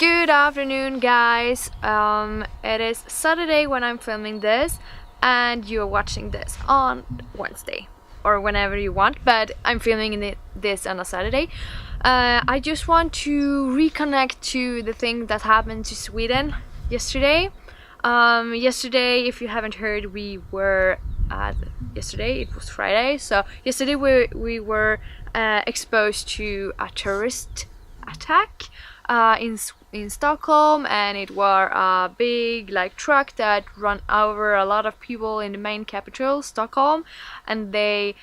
Good afternoon, guys. It is Saturday when I'm filming this, and you're watching this on Wednesday or whenever you want. But I'm filming this on a Saturday. I just want to reconnect to the thing that happened to Sweden yesterday. Yesterday, if you haven't heard, we were yesterday. It was Friday, so yesterday we were exposed to a terrorist attack in Stockholm, and it was a big truck that run over a lot of people in the main capital, Stockholm, and they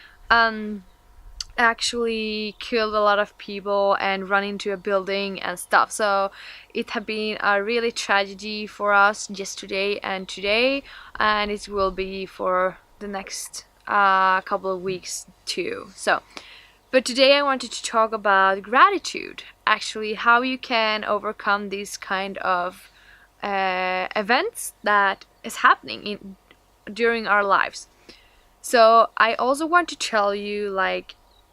actually killed a lot of people and run into a building and stuff. So it had been a really tragedy for us yesterday and today, and it will be for the next couple of weeks too. But today I wanted to talk about gratitude, actually how you can overcome these kind of events that is happening during our lives. So I also want to tell you,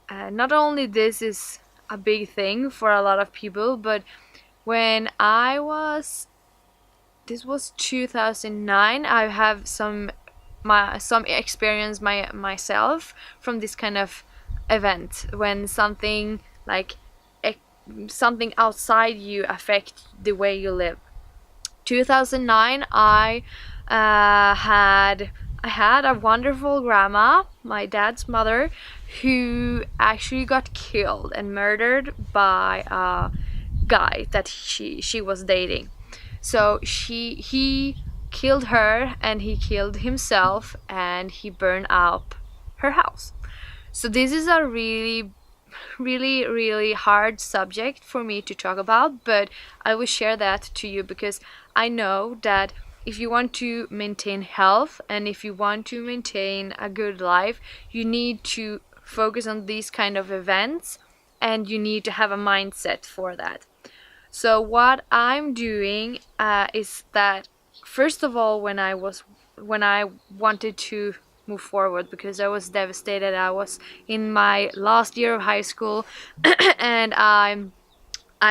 not only this is a big thing for a lot of people, but when this was 2009, I have some experience myself from this kind of event, when something something outside you affect the way you live. 2009, I had a wonderful grandma, my dad's mother, who actually got killed and murdered by a guy that she was dating. So he killed her, and he killed himself, and he burned up her house. So this is a really, really, really hard subject for me to talk about, but I will share that to you because I know that if you want to maintain health and if you want to maintain a good life, you need to focus on these kind of events, and you need to have a mindset for that. So what I'm doing is that, first of all, when I wanted to move forward, because I was devastated. I was in my last year of high school and I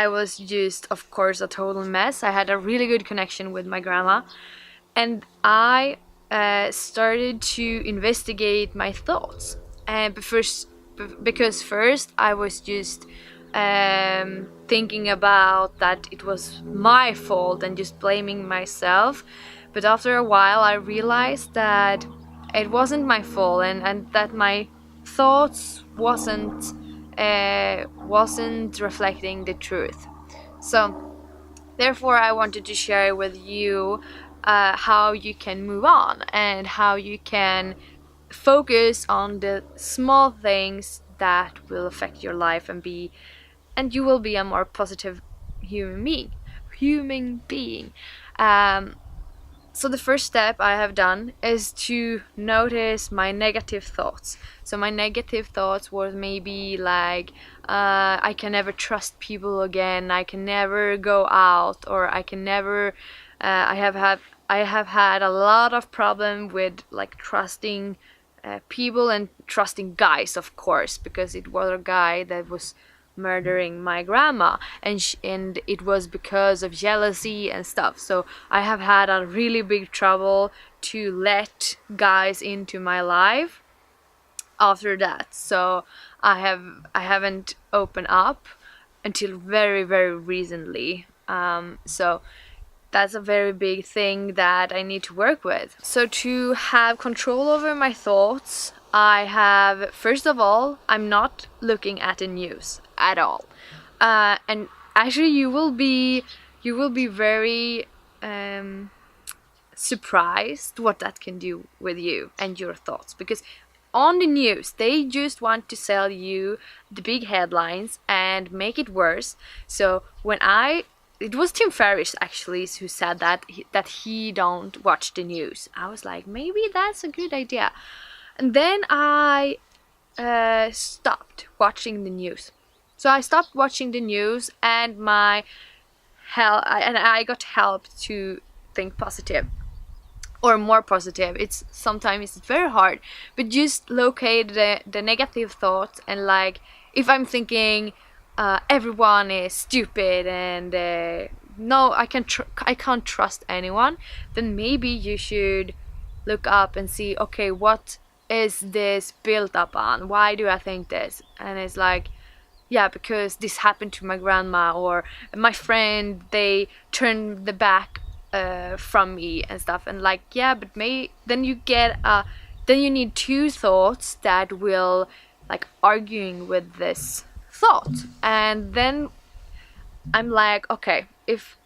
was just, of course, a total mess. I had a really good connection with my grandma, and I started to investigate my thoughts. And because first I was just thinking about that it was my fault and just blaming myself. But after a while I realized that it wasn't my fault, and that my thoughts wasn't reflecting the truth. So therefore I wanted to share with you how you can move on and how you can focus on the small things that will affect your life, and you will be a more positive human being. So the first step I have done is to notice my negative thoughts. So my negative thoughts was maybe I can never trust people again, I can never go out, or I can never I have had a lot of problem with trusting people, and trusting guys, of course, because it was a guy that was murdering my grandma, and it was because of jealousy and stuff. So I have had a really big trouble to let guys into my life after that. So I haven't opened up until very, very recently. So that's a very big thing that I need to work with. So to have control over my thoughts, first of all, I'm not looking at the news at all. And actually you will be very surprised what that can do with you and your thoughts, because on the news they just want to sell you the big headlines and make it worse. So it was Tim Ferriss actually who said that he don't watch the news. I was like, maybe that's a good idea. And then I stopped watching the news. So I stopped watching the news, and I got help to think positive, or more positive. Sometimes it's very hard, but just locate the negative thoughts, and if I'm thinking everyone is stupid and no, I can't trust anyone, then maybe you should look up and see, okay, what is this built up on? Why do I think this? And it's like, yeah, because this happened to my grandma or my friend, they turned the back from me and stuff. And like, yeah, but then you need two thoughts that will like arguing with this thought. And then I'm like, okay, if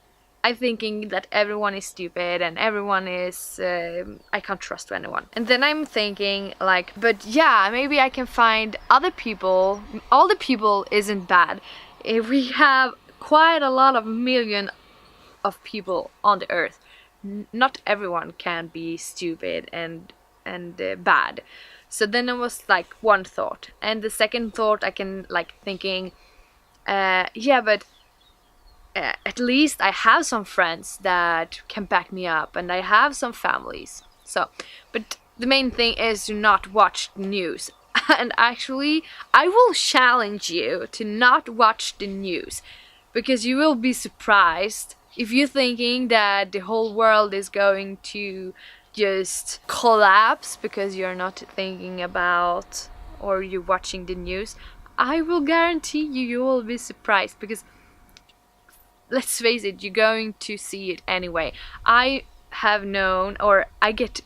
I'm thinking that everyone is stupid and everyone is I can't trust anyone, and then I'm thinking like, but yeah, maybe I can find other people. All the people isn't bad. If we have quite a lot of million of people on the earth, not everyone can be stupid and bad. So then it was like one thought, and the second thought I can like thinking, yeah, but at least I have some friends that can back me up, and I have some families. So, but the main thing is to not watch the news. And actually, I will challenge you to not watch the news, because you will be surprised if you're thinking that the whole world is going to just collapse because you're not thinking about or you're watching the news. I will guarantee you will be surprised, because let's face it, you're going to see it anyway. I have known, or I get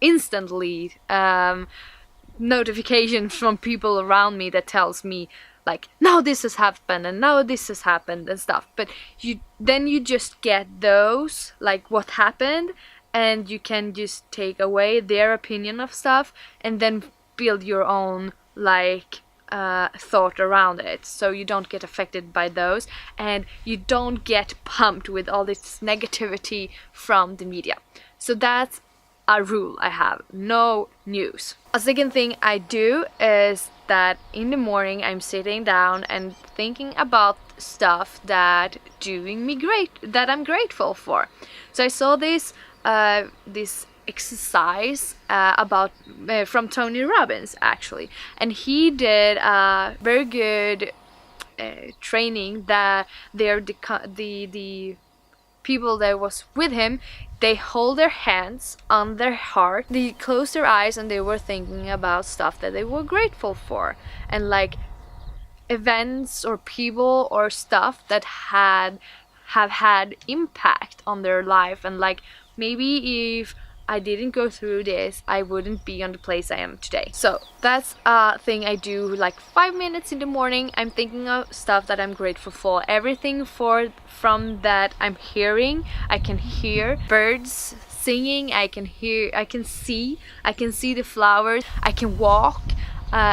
instantly notifications from people around me that tells me like, now this has happened and now this has happened and stuff. But you just get those like what happened, and you can just take away their opinion of stuff and then build your own like thought around it, so you don't get affected by those and you don't get pumped with all this negativity from the media. So that's a rule I have: no news. A second thing I do is that in the morning I'm sitting down and thinking about stuff that doing me great, that I'm grateful for. So I saw this exercise about from Tony Robbins actually, and he did a very good training that the people that was with him, they hold their hands on their heart, they closed their eyes, and they were thinking about stuff that they were grateful for, and like events or people or stuff that have had impact on their life. And like, maybe if I didn't go through this, I wouldn't be on the place I am today. So that's a thing I do like 5 minutes in the morning. I'm thinking of stuff that I'm grateful for. Everything from that I'm hearing. I can hear birds singing. I can see the flowers. I can walk.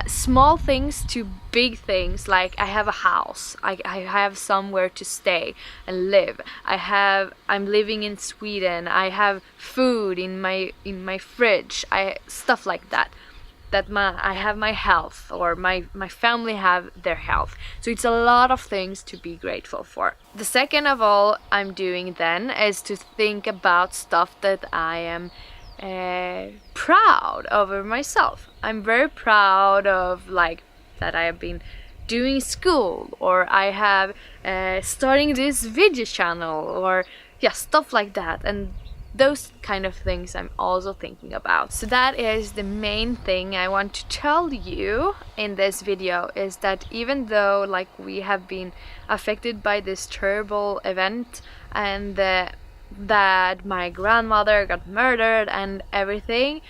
Small things to big things, like I have a house, I have somewhere to stay and live, I'm living in Sweden, I have food in my fridge, stuff like that I have my health, or my family have their health. So it's a lot of things to be grateful for. The second of all I'm doing then is to think about stuff that I am proud over myself. I'm very proud of like that I have been doing school, or I have starting this video channel, or yeah, stuff like that. And those kind of things I'm also thinking about. So that is the main thing I want to tell you in this video, is that even though like we have been affected by this terrible event, and that my grandmother got murdered and everything,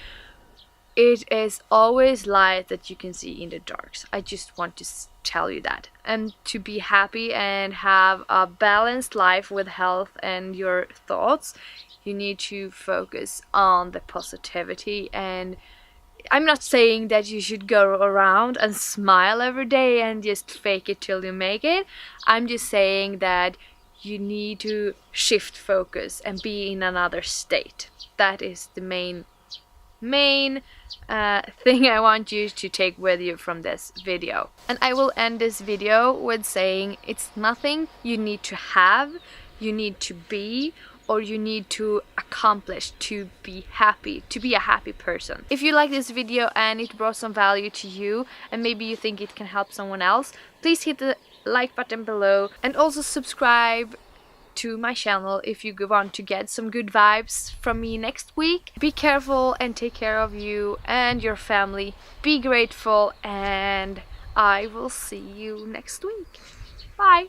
it is always light that you can see in the darks. I just want to tell you that. And to be happy and have a balanced life with health and your thoughts, you need to focus on the positivity. And I'm not saying that you should go around and smile every day and just fake it till you make it. I'm just saying that you need to shift focus and be in another state. That is the main thing I want you to take with you from this video. And I will end this video with saying it's nothing you need to have, you need to be, or you need to accomplish to be happy, to be a happy person. If you like this video and it brought some value to you, and maybe you think it can help someone else, please hit the like button below, and also subscribe to my channel if you want to get some good vibes from me next week. Be careful and take care of you and your family. Be grateful, and I will see you next week. Bye!